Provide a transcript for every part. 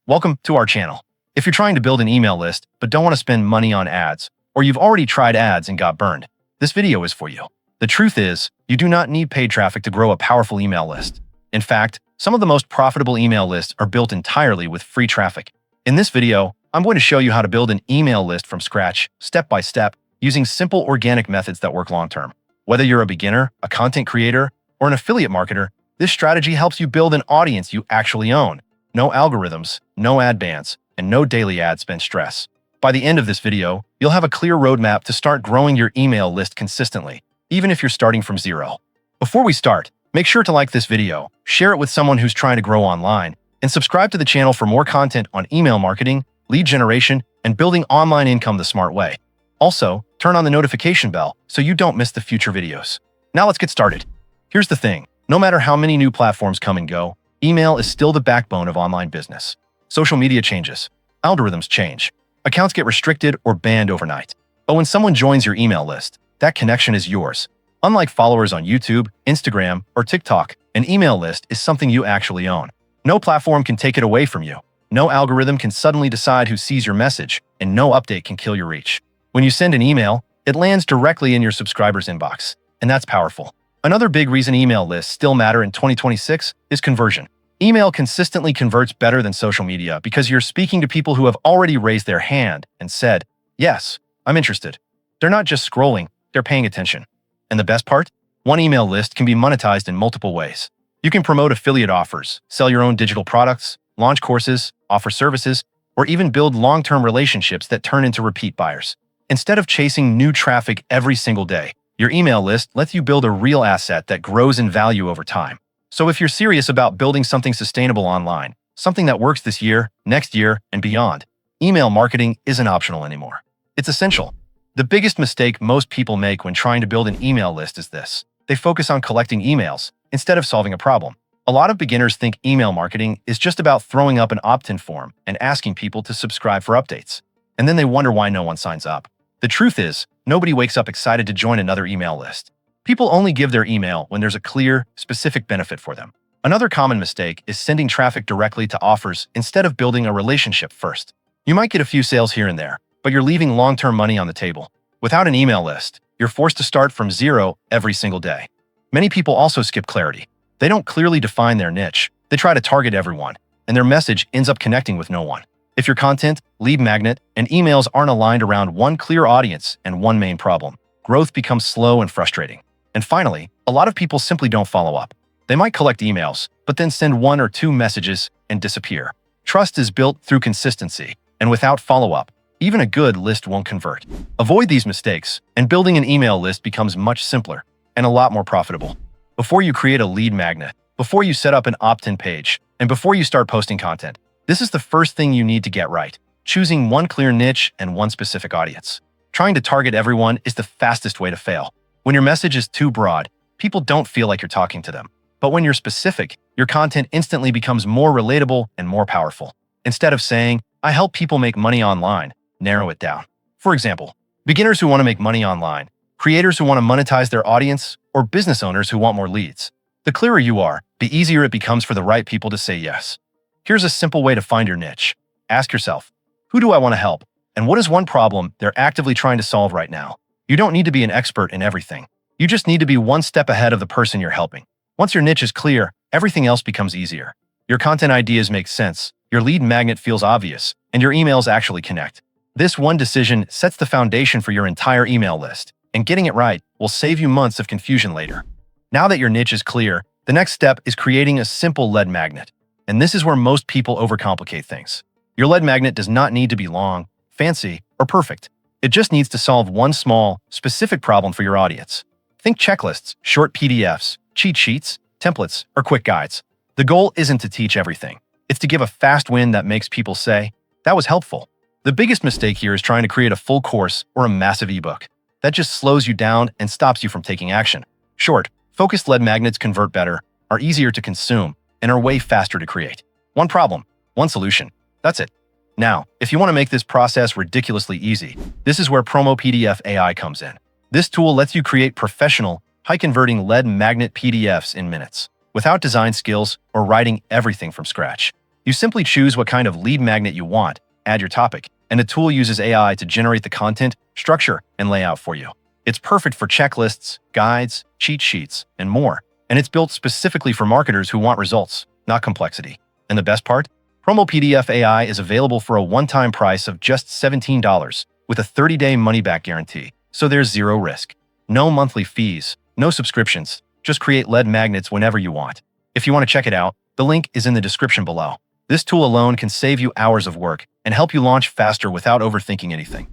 Welcome to our channel. If you're trying to build an email list but don't want to spend money on ads, or you've already tried ads and got burned, this video is for you. The truth is, you do not need paid traffic to grow a powerful email list. In fact, some of the most profitable email lists are built entirely with free traffic. In this video, I'm going to show you how to build an email list from scratch, step by step, using simple organic methods that work long-term. Whether you're a beginner, a content creator, or an affiliate marketer, this strategy helps you build an audience you actually own. No algorithms, no ad bans, and no daily ad spend stress. By the end of this video, you'll have a clear roadmap to start growing your email list consistently, even if you're starting from zero. Before we start, make sure to like this video, share it with someone who's trying to grow online, and subscribe to the channel for more content on email marketing, lead generation, and building online income the smart way. Also, turn on the notification bell so you don't miss the future videos. Now let's get started. Here's the thing. No matter how many new platforms come and go, email is still the backbone of online business. Social media changes. Algorithms change. Accounts get restricted or banned overnight. But when someone joins your email list, that connection is yours. Unlike followers on YouTube, Instagram, or TikTok, an email list is something you actually own. No platform can take it away from you. No algorithm can suddenly decide who sees your message, and no update can kill your reach. When you send an email, it lands directly in your subscriber's inbox, and that's powerful. Another big reason email lists still matter in 2026 is conversion. Email consistently converts better than social media because you're speaking to people who have already raised their hand and said, "Yes, I'm interested." They're not just scrolling, they're paying attention. And the best part? One email list can be monetized in multiple ways. You can promote affiliate offers, sell your own digital products, launch courses, offer services, or even build long-term relationships that turn into repeat buyers. Instead of chasing new traffic every single day, your email list lets you build a real asset that grows in value over time. So if you're serious about building something sustainable online, something that works this year, next year, and beyond, email marketing isn't optional anymore. It's essential. The biggest mistake most people make when trying to build an email list is this. They focus on collecting emails instead of solving a problem. A lot of beginners think email marketing is just about throwing up an opt-in form and asking people to subscribe for updates. And then they wonder why no one signs up. The truth is, nobody wakes up excited to join another email list. People only give their email when there's a clear, specific benefit for them. Another common mistake is sending traffic directly to offers instead of building a relationship first. You might get a few sales here and there, but you're leaving long-term money on the table. Without an email list, you're forced to start from zero every single day. Many people also skip clarity. They don't clearly define their niche. They try to target everyone, and their message ends up connecting with no one. If your content, lead magnet, and emails aren't aligned around one clear audience and one main problem, growth becomes slow and frustrating. And finally, a lot of people simply don't follow up. They might collect emails, but then send one or two messages and disappear. Trust is built through consistency, and without follow-up, even a good list won't convert. Avoid these mistakes, and building an email list becomes much simpler and a lot more profitable. Before you create a lead magnet, before you set up an opt-in page, and before you start posting content, this is the first thing you need to get right: choosing one clear niche and one specific audience. Trying to target everyone is the fastest way to fail. When your message is too broad, people don't feel like you're talking to them. But when you're specific, your content instantly becomes more relatable and more powerful. Instead of saying, "I help people make money online," narrow it down. For example, beginners who want to make money online, creators who want to monetize their audience, or business owners who want more leads. The clearer you are, the easier it becomes for the right people to say yes. Here's a simple way to find your niche. Ask yourself, who do I want to help? And what is one problem they're actively trying to solve right now? You don't need to be an expert in everything. You just need to be one step ahead of the person you're helping. Once your niche is clear, everything else becomes easier. Your content ideas make sense, your lead magnet feels obvious, and your emails actually connect. This one decision sets the foundation for your entire email list, and getting it right will save you months of confusion later. Now that your niche is clear, the next step is creating a simple lead magnet. And this is where most people overcomplicate things. Your lead magnet does not need to be long, fancy, or perfect. It just needs to solve one small, specific problem for your audience. Think checklists, short PDFs, cheat sheets, templates, or quick guides. The goal isn't to teach everything. It's to give a fast win that makes people say, "That was helpful." The biggest mistake here is trying to create a full course or a massive ebook. That just slows you down and stops you from taking action. Short, focused lead magnets convert better, are easier to consume, and are way faster to create. One problem, one solution. That's it. Now, if you want to make this process ridiculously easy, this is where Promo PDF AI comes in. This tool lets you create professional, high-converting lead magnet PDFs in minutes, without design skills or writing everything from scratch. You simply choose what kind of lead magnet you want, add your topic, and the tool uses AI to generate the content, structure, and layout for you. It's perfect for checklists, guides, cheat sheets, and more, and it's built specifically for marketers who want results, not complexity. And the best part? Promo PDF AI is available for a one-time price of just $17 with a 30-day money-back guarantee, so there's zero risk. No monthly fees, no subscriptions, just create lead magnets whenever you want. If you want to check it out, the link is in the description below. This tool alone can save you hours of work and help you launch faster without overthinking anything.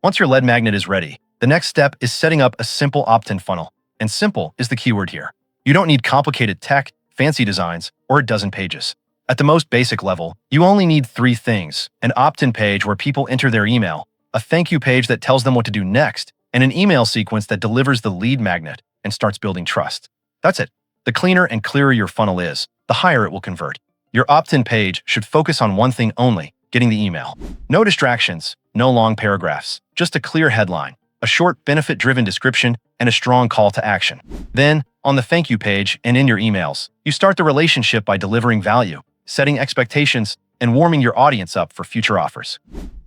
Once your lead magnet is ready, the next step is setting up a simple opt-in funnel. And simple is the keyword here. You don't need complicated tech, fancy designs, or a dozen pages. At the most basic level, you only need 3 things: an opt-in page where people enter their email, a thank you page that tells them what to do next, and an email sequence that delivers the lead magnet and starts building trust. That's it. The cleaner and clearer your funnel is, the higher it will convert. Your opt-in page should focus on one thing only: getting the email. No distractions, no long paragraphs, just a clear headline, a short benefit-driven description, and a strong call to action. Then, on the thank you page and in your emails, you start the relationship by delivering value, setting expectations, and warming your audience up for future offers.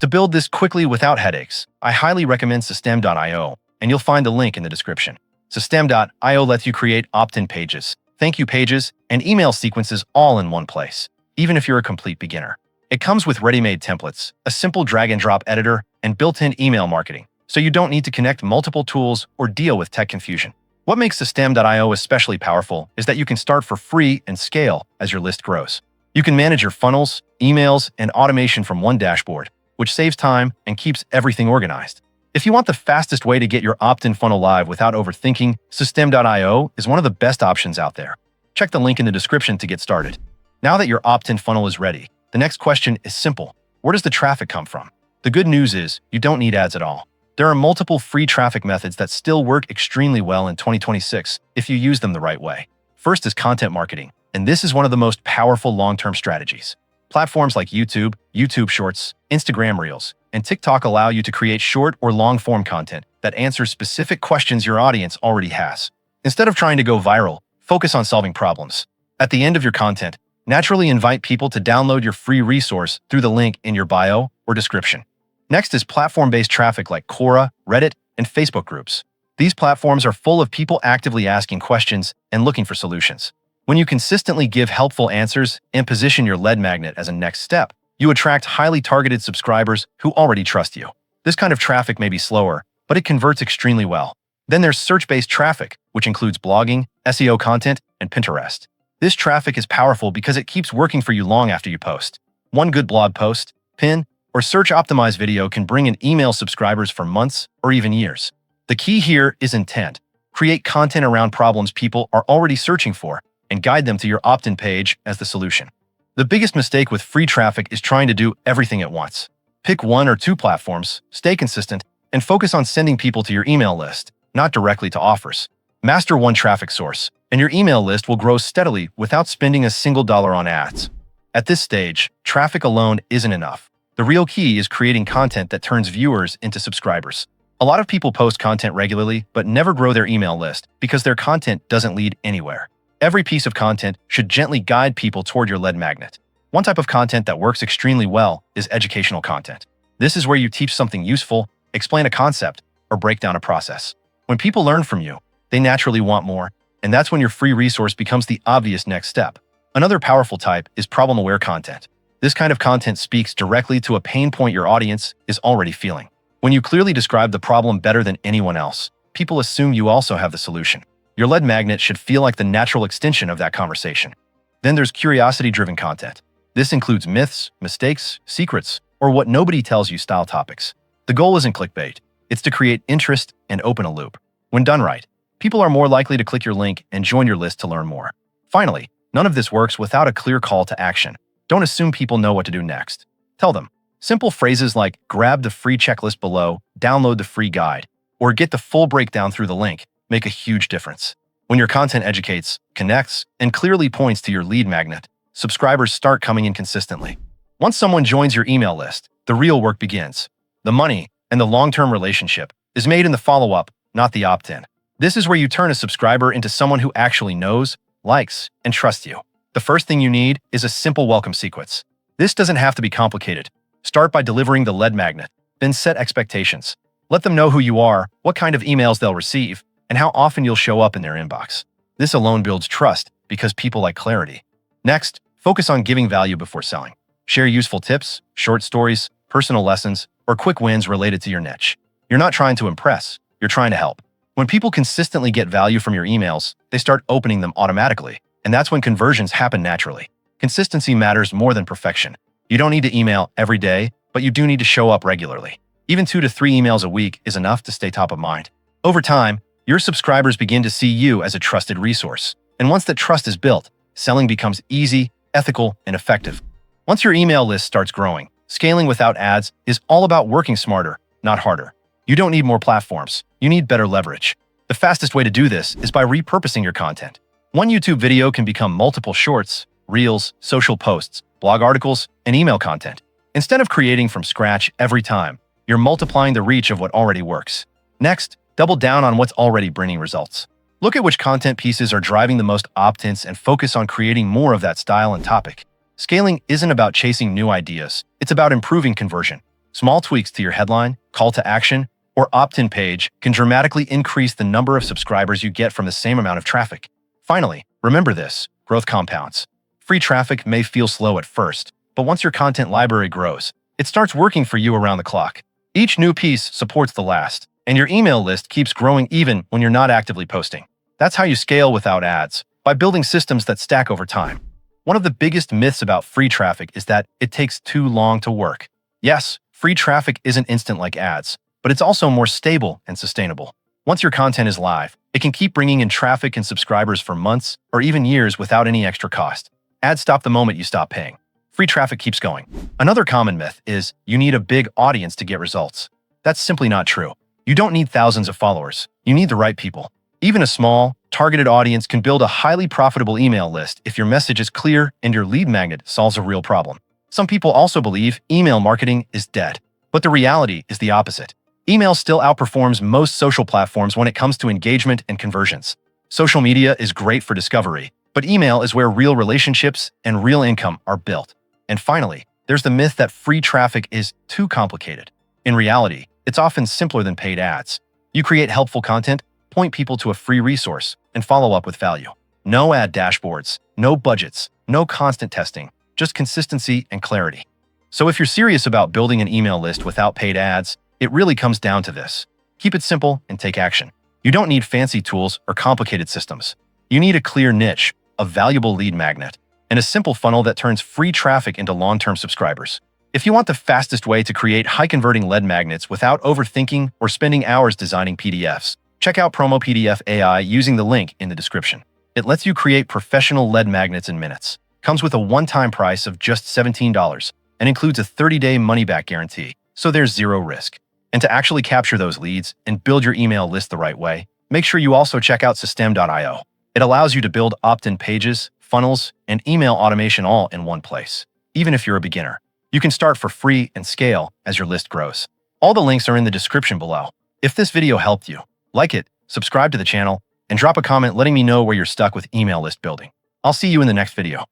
To build this quickly without headaches, I highly recommend System.io, and you'll find the link in the description. System.io lets you create opt-in pages, thank you pages, and email sequences all in one place, even if you're a complete beginner. It comes with ready-made templates, a simple drag-and-drop editor, and built-in email marketing, so you don't need to connect multiple tools or deal with tech confusion. What makes System.io especially powerful is that you can start for free and scale as your list grows. You can manage your funnels, emails, and automation from one dashboard, which saves time and keeps everything organized. If you want the fastest way to get your opt-in funnel live without overthinking, System.io is one of the best options out there. Check the link in the description to get started. Now that your opt-in funnel is ready, the next question is simple: where does the traffic come from? The good news is you don't need ads at all. There are multiple free traffic methods that still work extremely well in 2026 if you use them the right way. First is content marketing, and this is one of the most powerful long-term strategies. Platforms like YouTube, YouTube Shorts, Instagram Reels, and TikTok allow you to create short or long-form content that answers specific questions your audience already has. Instead of trying to go viral, focus on solving problems. At the end of your content, naturally invite people to download your free resource through the link in your bio or description. Next is platform-based traffic like Quora, Reddit, and Facebook groups. These platforms are full of people actively asking questions and looking for solutions. When you consistently give helpful answers and position your lead magnet as a next step, you attract highly targeted subscribers who already trust you. This kind of traffic may be slower, but it converts extremely well. Then there's search-based traffic, which includes blogging, SEO content, and Pinterest. This traffic is powerful because it keeps working for you long after you post. One good blog post, pin, or search-optimized video can bring in email subscribers for months or even years. The key here is intent. Create content around problems people are already searching for and guide them to your opt-in page as the solution. The biggest mistake with free traffic is trying to do everything at once. Pick 1 or 2 platforms, stay consistent, and focus on sending people to your email list, not directly to offers. Master one traffic source, and your email list will grow steadily without spending a single dollar on ads. At this stage, traffic alone isn't enough. The real key is creating content that turns viewers into subscribers. A lot of people post content regularly but never grow their email list because their content doesn't lead anywhere. Every piece of content should gently guide people toward your lead magnet. One type of content that works extremely well is educational content. This is where you teach something useful, explain a concept, or break down a process. When people learn from you, they naturally want more, and that's when your free resource becomes the obvious next step. Another powerful type is problem-aware content. This kind of content speaks directly to a pain point your audience is already feeling. When you clearly describe the problem better than anyone else, people assume you also have the solution. Your lead magnet should feel like the natural extension of that conversation. Then there's curiosity-driven content. This includes myths, mistakes, secrets, or what nobody tells you style topics. The goal isn't clickbait. It's to create interest and open a loop. When done right, people are more likely to click your link and join your list to learn more. Finally, none of this works without a clear call to action. Don't assume people know what to do next. Tell them. Simple phrases like grab the free checklist below, download the free guide, or get the full breakdown through the link make a huge difference. When your content educates, connects, and clearly points to your lead magnet, subscribers start coming in consistently. Once someone joins your email list, the real work begins. The money and the long-term relationship is made in the follow-up, not the opt-in. This is where you turn a subscriber into someone who actually knows, likes, and trusts you. The first thing you need is a simple welcome sequence. This doesn't have to be complicated. Start by delivering the lead magnet, then set expectations. Let them know who you are, what kind of emails they'll receive, and how often you'll show up in their inbox. This alone builds trust because people like clarity. Next, focus on giving value before selling. Share useful tips, short stories, personal lessons, or quick wins related to your niche. You're not trying to impress, you're trying to help. When people consistently get value from your emails, they start opening them automatically, and that's when conversions happen naturally. Consistency matters more than perfection. You don't need to email every day, but you do need to show up regularly. Even 2 to 3 emails a week is enough to stay top of mind. Over time, your subscribers begin to see you as a trusted resource. And once that trust is built, selling becomes easy, ethical, and effective. Once your email list starts growing, scaling without ads is all about working smarter, not harder. You don't need more platforms. You need better leverage. The fastest way to do this is by repurposing your content. One YouTube video can become multiple shorts, reels, social posts, blog articles, and email content. Instead of creating from scratch every time, you're multiplying the reach of what already works. Next, double down on what's already bringing results. Look at which content pieces are driving the most opt-ins and focus on creating more of that style and topic. Scaling isn't about chasing new ideas. It's about improving conversion. Small tweaks to your headline, call to action, or opt-in page can dramatically increase the number of subscribers you get from the same amount of traffic. Finally, remember this: growth compounds. Free traffic may feel slow at first, but once your content library grows, it starts working for you around the clock. Each new piece supports the last, and your email list keeps growing even when you're not actively posting. That's how you scale without ads, by building systems that stack over time. One of the biggest myths about free traffic is that it takes too long to work. Yes, free traffic isn't instant like ads, but it's also more stable and sustainable. Once your content is live, it can keep bringing in traffic and subscribers for months or even years without any extra cost. Ads stop the moment you stop paying. Free traffic keeps going. Another common myth is you need a big audience to get results. That's simply not true. You don't need thousands of followers. You need the right people. Even a small, targeted audience can build a highly profitable email list if your message is clear and your lead magnet solves a real problem. Some people also believe email marketing is dead, but the reality is the opposite. Email still outperforms most social platforms when it comes to engagement and conversions. Social media is great for discovery, but email is where real relationships and real income are built. And finally, there's the myth that free traffic is too complicated. In reality, it's often simpler than paid ads. You create helpful content, point people to a free resource, and follow up with value. No ad dashboards, no budgets, no constant testing, just consistency and clarity. So if you're serious about building an email list without paid ads, it really comes down to this. Keep it simple and take action. You don't need fancy tools or complicated systems. You need a clear niche, a valuable lead magnet, and a simple funnel that turns free traffic into long-term subscribers. If you want the fastest way to create high-converting lead magnets without overthinking or spending hours designing PDFs, check out Promo PDF AI using the link in the description. It lets you create professional lead magnets in minutes, comes with a one-time price of just $17, and includes a 30-day money-back guarantee, so there's zero risk. And to actually capture those leads and build your email list the right way, make sure you also check out System.io. It allows you to build opt-in pages, funnels, and email automation all in one place. Even if you're a beginner, you can start for free and scale as your list grows. All the links are in the description below. If this video helped you, like it, subscribe to the channel, and drop a comment letting me know where you're stuck with email list building. I'll see you in the next video.